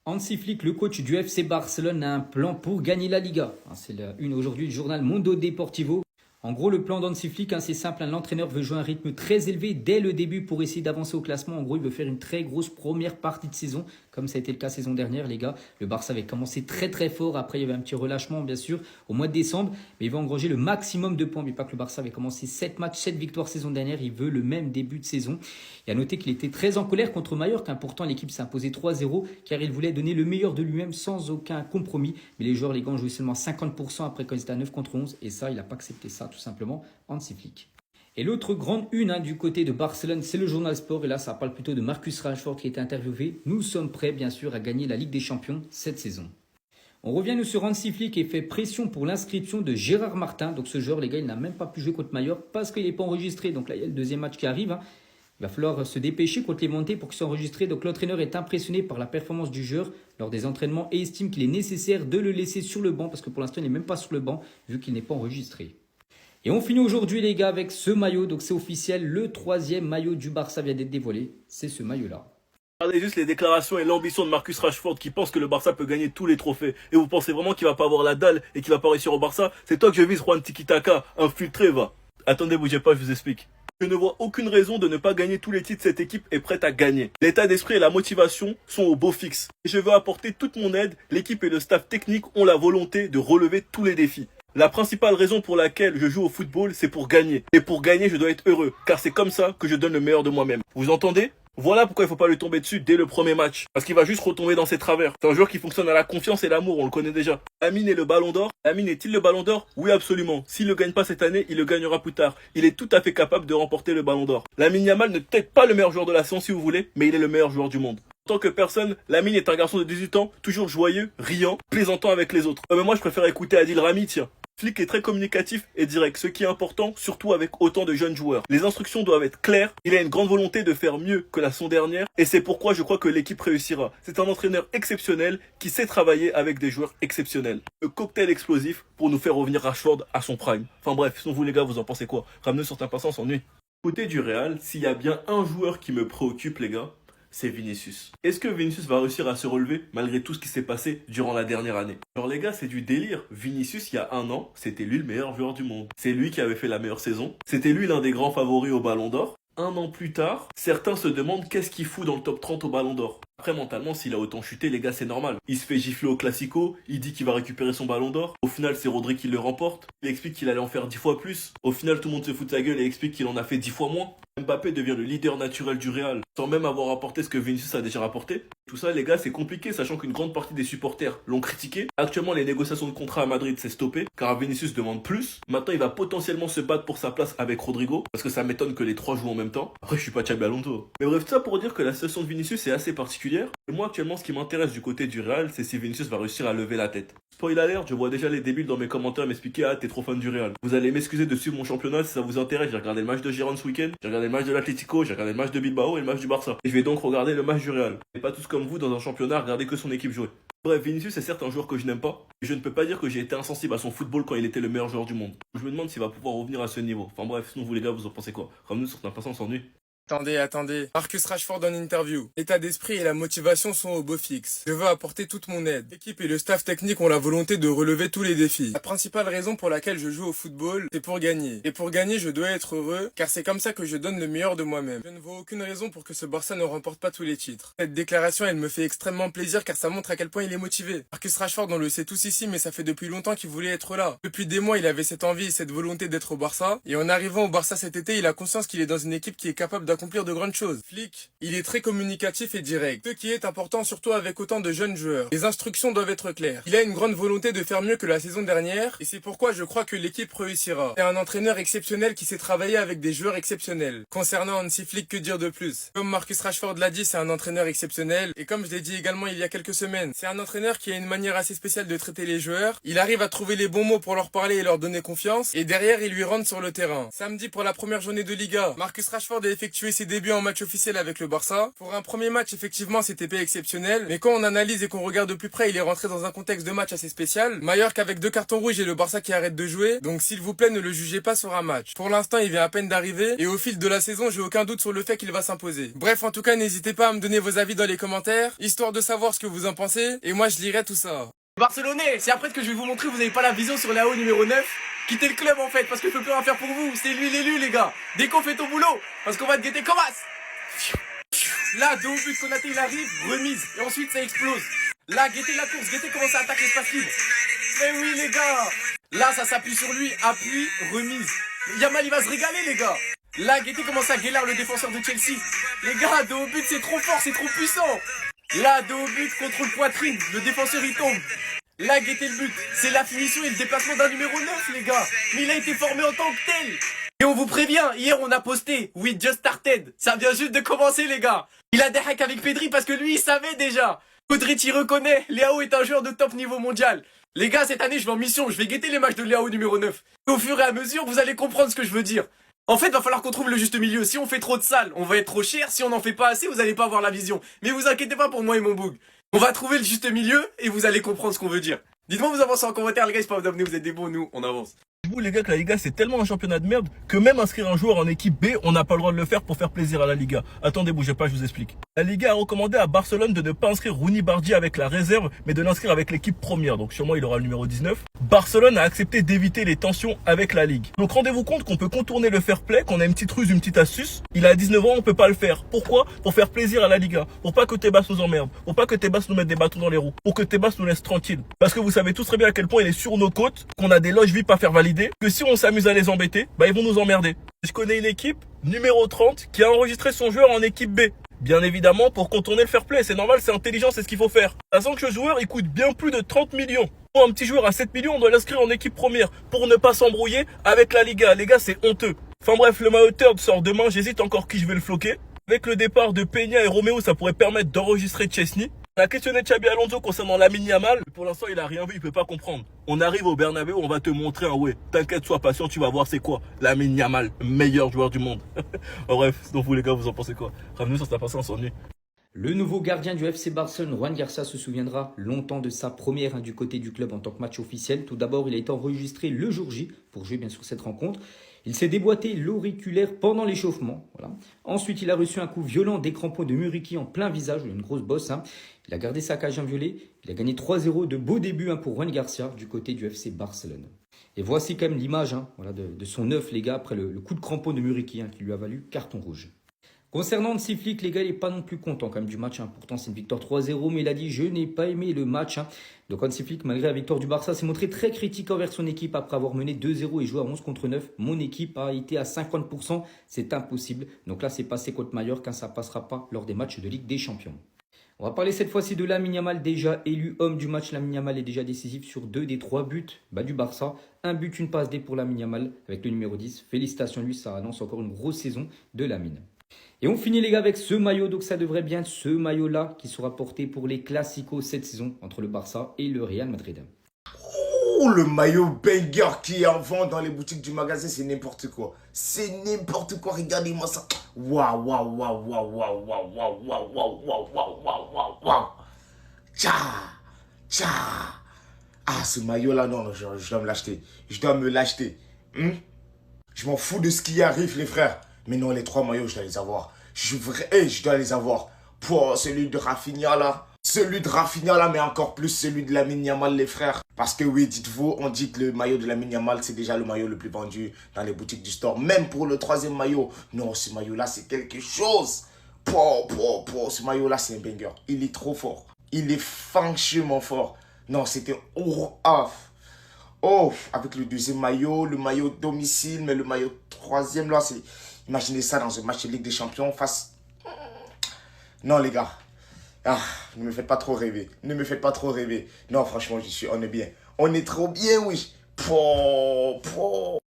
Hansi Flick, le coach du FC Barcelone, a un plan pour gagner la Liga. C'est la une aujourd'hui du journal Mundo Deportivo. En gros, le plan d'Hansi Flick, c'est simple. L'entraîneur veut jouer un rythme très élevé dès le début pour essayer d'avancer au classement. En gros, il veut faire une très grosse première partie de saison, comme ça a été le cas saison dernière, les gars. Le Barça avait commencé très très fort. Après, il y avait un petit relâchement, bien sûr, au mois de décembre. Mais il va engranger le maximum de points. Mais pas que le Barça avait commencé 7 matchs, 7 victoires saison dernière. Il veut le même début de saison. Et à noter qu'il était très en colère contre Mallorca. Pourtant, l'équipe s'est imposée 3-0 car il voulait donner le meilleur de lui-même sans aucun compromis. Mais les joueurs, les gars, ont joué seulement 50% après quand ils étaient à 9 contre 11. Et ça, il n'a pas accepté ça, tout simplement. Hansi Flick. Et l'autre grande une du côté de Barcelone, c'est le journal Sport. Et là, ça parle plutôt de Marcus Rashford qui a été interviewé. Nous sommes prêts, bien sûr, à gagner la Ligue des Champions cette saison. On revient nous sur Hansi Flick et fait pression pour l'inscription de Gérard Martin. Donc ce joueur, les gars, il n'a même pas pu jouer contre Mallorca parce qu'il n'est pas enregistré. Donc là, il y a le deuxième match qui arrive. Il va falloir se dépêcher contre les Montés pour qu'il soit enregistré. Donc l'entraîneur est impressionné par la performance du joueur lors des entraînements et estime qu'il est nécessaire de le laisser sur le banc parce que pour l'instant, il n'est même pas sur le banc vu qu'il n'est pas enregistré. Et on finit aujourd'hui, les gars, avec ce maillot. Donc c'est officiel, le 3e maillot du Barça vient d'être dévoilé. C'est ce maillot-là. Regardez juste les déclarations et l'ambition de Marcus Rashford qui pense que le Barça peut gagner tous les trophées. Et vous pensez vraiment qu'il va pas avoir la dalle et qu'il va pas réussir au Barça? C'est toi que je vise, Juan Tiki-Taka, infiltré, va. Attendez, bougez pas, je vous explique. Je ne vois aucune raison de ne pas gagner tous les titres. Cette équipe est prête à gagner. L'état d'esprit et la motivation sont au beau fixe. Et je veux apporter toute mon aide. L'équipe et le staff technique ont la volonté de relever tous les défis. La principale raison pour laquelle je joue au football, c'est pour gagner. Et pour gagner, je dois être heureux, car c'est comme ça que je donne le meilleur de moi-même. Vous entendez? Voilà pourquoi il faut pas lui tomber dessus dès le premier match. Parce qu'il va juste retomber dans ses travers. C'est un joueur qui fonctionne à la confiance et l'amour, on le connaît déjà. Lamine est le ballon d'or. Lamine est-il le ballon d'or? Oui, absolument. S'il le gagne pas cette année, il le gagnera plus tard. Il est tout à fait capable de remporter le ballon d'or. Lamine Yamal n'est peut-être pas le meilleur joueur de la saison si vous voulez, mais il est le meilleur joueur du monde. En tant que personne, Lamine est un garçon de 18 ans, toujours joyeux, riant, plaisantant avec les autres. Mais moi, je préfère écouter Adil Rami, tiens. Flick est très communicatif et direct, ce qui est important, surtout avec autant de jeunes joueurs. Les instructions doivent être claires, il a une grande volonté de faire mieux que la saison dernière, et c'est pourquoi je crois que l'équipe réussira. C'est un entraîneur exceptionnel qui sait travailler avec des joueurs exceptionnels. Le cocktail explosif pour nous faire revenir Rashford à son prime. Enfin bref, sinon vous les gars, vous en pensez quoi? Ramenez sur ta patience en nuit. Côté du Real, s'il y a bien un joueur qui me préoccupe les gars, c'est Vinicius. Est-ce que Vinicius va réussir à se relever malgré tout ce qui s'est passé durant la dernière année? Alors les gars, c'est du délire. Vinicius, il y a un an, c'était lui le meilleur joueur du monde. C'est lui qui avait fait la meilleure saison. C'était lui l'un des grands favoris au Ballon d'Or. Un an plus tard, certains se demandent qu'est-ce qu'il fout dans le top 30 au Ballon d'Or. Après, mentalement, s'il a autant chuté, les gars, c'est normal. Il se fait gifler au Classico, il dit qu'il va récupérer son Ballon d'Or. Au final, c'est Rodri qui le remporte. Il explique qu'il allait en faire 10 fois plus. Au final, tout le monde se fout de sa gueule et explique qu'il en a fait 10 fois moins. Mbappé devient le leader naturel du Real, sans même avoir rapporté ce que Vinicius a déjà rapporté. Tout ça, les gars, c'est compliqué, sachant qu'une grande partie des supporters l'ont critiqué. Actuellement, les négociations de contrat à Madrid s'est stoppé, car Vinicius demande plus. Maintenant, il va potentiellement se battre pour sa place avec Rodrigo, parce que ça m'étonne que les trois jouent en même temps. Après, je suis pas Xabi Alonso. Mais bref, tout ça pour dire que la situation de Vinicius est assez particulière. Et moi, actuellement, ce qui m'intéresse du côté du Real, c'est si Vinicius va réussir à lever la tête. Spoil alert, je vois déjà les débiles dans mes commentaires m'expliquer ah t'es trop fan du Real. Vous allez m'excuser de suivre mon championnat si ça vous intéresse. J'ai regardé le match de Girona ce week-end, j'ai regardé le match de l'Atlético, j'ai regardé le match de Bilbao et le match du Barça. Et je vais donc regarder le match du Real. Et pas tous comme vous dans un championnat regarder que son équipe jouer. Bref, Vinicius est certes un joueur que je n'aime pas. Et je ne peux pas dire que j'ai été insensible à son football quand il était le meilleur joueur du monde. Je me demande s'il va pouvoir revenir à ce niveau. Enfin bref, sinon vous les gars vous en pensez quoi? Ramenez sur ta patience en nuit. Attendez. Marcus Rashford en interview. L'état d'esprit et la motivation sont au beau fixe. Je veux apporter toute mon aide. L'équipe et le staff technique ont la volonté de relever tous les défis. La principale raison pour laquelle je joue au football, c'est pour gagner. Et pour gagner, je dois être heureux, car c'est comme ça que je donne le meilleur de moi-même. Je ne vois aucune raison pour que ce Barça ne remporte pas tous les titres. Cette déclaration, elle me fait extrêmement plaisir car ça montre à quel point il est motivé. Marcus Rashford, on le sait tous ici, mais ça fait depuis longtemps qu'il voulait être là. Depuis des mois, il avait cette envie et cette volonté d'être au Barça. Et en arrivant au Barça cet été, il a conscience qu'il est dans une équipe qui est capable d'accomplir de grandes choses. Flick, il est très communicatif et direct, ce qui est important surtout avec autant de jeunes joueurs. Les instructions doivent être claires. Il a une grande volonté de faire mieux que la saison dernière et c'est pourquoi je crois que l'équipe réussira. C'est un entraîneur exceptionnel qui sait travailler avec des joueurs exceptionnels. Concernant Hansi Flick, que dire de plus? Comme Marcus Rashford l'a dit, c'est un entraîneur exceptionnel et comme je l'ai dit également il y a quelques semaines, c'est un entraîneur qui a une manière assez spéciale de traiter les joueurs. Il arrive à trouver les bons mots pour leur parler et leur donner confiance et derrière il lui rentre sur le terrain. Samedi pour la première journée de Liga, Marcus Rashford a effectué effectué ses débuts en match officiel avec le Barça. Pour un premier match, effectivement, c'était pas exceptionnel, mais quand on analyse et qu'on regarde de plus près, il est rentré dans un contexte de match assez spécial. Mallorca avec 2 cartons rouges et le Barça qui arrête de jouer, donc s'il vous plaît, ne le jugez pas sur un match. Pour l'instant, il vient à peine d'arriver, et au fil de la saison, j'ai aucun doute sur le fait qu'il va s'imposer. Bref, en tout cas, n'hésitez pas à me donner vos avis dans les commentaires, histoire de savoir ce que vous en pensez, et moi je lirai tout ça. Barcelonais, c'est après ce que je vais vous montrer, vous avez pas la vision sur Léao numéro 9. Quittez le club en fait, parce que je peux plus rien faire pour vous, c'est lui l'élu les gars. Dès qu'on fait ton boulot, parce qu'on va te guetter comme as. Là, de haut but, Konaté il arrive, remise, et ensuite ça explose. Là, guettez la course, guettez comment ça attaque l'espace libre. Mais oui les gars. Là, ça s'appuie sur lui, appui, remise. Yamal il va se régaler les gars. Là, guettez comment ça Guélard le défenseur de Chelsea. Les gars, de haut but c'est trop fort, c'est trop puissant. Là, de haut but, contrôle poitrine, le défenseur il tombe. Là, guettez le but, c'est la finition et le déplacement d'un numéro 9 les gars. Mais il a été formé en tant que tel. Et on vous prévient, hier on a posté, we just started. Ça vient juste de commencer les gars. Il a des hacks avec Pedri parce que lui il savait déjà. Modric il reconnaît, Léao est un joueur de top niveau mondial. Les gars, cette année je vais en mission, je vais guetter les matchs de Léao numéro 9. Et au fur et à mesure, vous allez comprendre ce que je veux dire. En fait, va falloir qu'on trouve le juste milieu. Si on fait trop de salles, on va être trop cher. Si on n'en fait pas assez, vous allez pas avoir la vision. Mais vous inquiétez pas pour moi et mon boug. On va trouver le juste milieu et vous allez comprendre ce qu'on veut dire. Dites-moi vous avancez en commentaire, les gars, c'est pas vous abonner, vous êtes des bons, nous, on avance. Vous les gars que la Liga c'est tellement un championnat de merde que même inscrire un joueur en équipe B on n'a pas le droit de le faire pour faire plaisir à la Liga. Attendez, bougez pas, je vous explique. La Liga a recommandé à Barcelone de ne pas inscrire Rooney Bardi avec la réserve mais de l'inscrire avec l'équipe première, donc sûrement il aura le numéro 19. Barcelone a accepté d'éviter les tensions avec la Ligue. Donc rendez-vous compte qu'on peut contourner le fair play, qu'on a une petite ruse, une petite astuce. Il a 19 ans, on peut pas le faire. Pourquoi? Pour faire plaisir à la Liga. Pour pas que Tebas nous emmerde. Pour pas que Tebas nous mette des bâtons dans les roues. Pour que Tebas nous laisse tranquille. Parce que vous savez tous très bien à quel point il est sur nos côtes, qu'on a des loges VIP à faire valider, que si on s'amuse à les embêter, bah ils vont nous emmerder. Je connais une équipe, numéro 30, qui a enregistré son joueur en équipe B. Bien évidemment, pour contourner le fair play, c'est normal, c'est intelligent, c'est ce qu'il faut faire. Sachant que ce joueur, il coûte bien plus de 30 millions. Pour un petit joueur à 7 millions, on doit l'inscrire en équipe première pour ne pas s'embrouiller avec la Liga. Les gars, c'est honteux. Enfin bref, le maillot third sort demain, j'hésite encore qui je vais le floquer. Avec le départ de Peña et Romeo, ça pourrait permettre d'enregistrer Chesney. On a questionné Xabi Alonso concernant Lamine Yamal. Pour l'instant, il a rien vu, il peut pas comprendre. On arrive au Bernabéu, on va te montrer un ouais. T'inquiète, sois patient, tu vas voir c'est quoi. Lamine Yamal, meilleur joueur du monde. Bref, sinon vous les gars, vous en pensez quoi? Revenez sur sa passé, on s'ennuie. Le nouveau gardien du FC Barcelone, Juan Garcia, se souviendra longtemps de sa première du côté du club en tant que match officiel. Tout d'abord, il a été enregistré le jour J pour jouer bien sûr cette rencontre. Il s'est déboîté l'auriculaire pendant l'échauffement. Voilà. Ensuite, il a reçu un coup violent des crampons de Muriqi en plein visage, une grosse bosse. Il a gardé sa cage inviolée. Il a gagné 3-0 de beau début pour Juan Garcia du côté du FC Barcelone. Et voici quand même l'image voilà, de son œuf, les gars, après le coup de crampon de Muriqi qui lui a valu carton rouge. Concernant Hansi Flick, les gars, il n'est pas non plus content quand même du match. Pourtant, c'est une victoire 3-0, mais il a dit « Je n'ai pas aimé le match ». Donc Hansi Flick, malgré la victoire du Barça, s'est montré très critique envers son équipe après avoir mené 2-0 et joué à 11 contre 9. Mon équipe a été à 50%, c'est impossible. Donc là, c'est passé contre Mallorca, ça ne passera pas lors des matchs de Ligue des Champions. On va parler cette fois-ci de Lamine Yamal, déjà élu homme du match. Lamine Yamal est déjà décisif sur 2 des 3 buts du Barça. Un but, une passe D pour Lamine Yamal avec le numéro 10. Félicitations lui, ça annonce encore une grosse saison de Lamine. Et on finit les gars avec ce maillot, donc ça devrait bien être ce maillot-là qui sera porté pour les Classicos cette saison entre le Barça et le Real Madrid. Oh, le maillot banger qui est en vente dans les boutiques du magasin, c'est n'importe quoi. C'est n'importe quoi, regardez-moi ça. Waouh, waouh, waouh, waouh, waouh, waouh, waouh, waouh, waouh, waouh, waouh, waouh, waouh, waouh. Tcha, tcha. Ah, ce maillot-là, non, je dois me l'acheter. Je dois me l'acheter. Je m'en fous de ce qui arrive, les frères. Mais non, les 3 maillots, je dois les avoir. Je dois les avoir. Pour celui de Rafinha, là. Celui de Rafinha, là, mais encore plus celui de Lamine Yamal, les frères. Parce que oui, dites-vous, on dit que le maillot de Lamine Yamal, c'est déjà le maillot le plus vendu dans les boutiques du store. Même pour le 3e maillot. Non, ce maillot-là, c'est quelque chose. Ce maillot-là, c'est un banger. Il est trop fort. Il est franchement fort. Non, c'était... Oh, avec le 2e maillot, le maillot domicile, mais le maillot 3e, là, c'est... Imaginez ça dans un match de Ligue des Champions face... Non, les gars. Ne me faites pas trop rêver. Ne me faites pas trop rêver. Non, franchement, on est bien. On est trop bien, oui.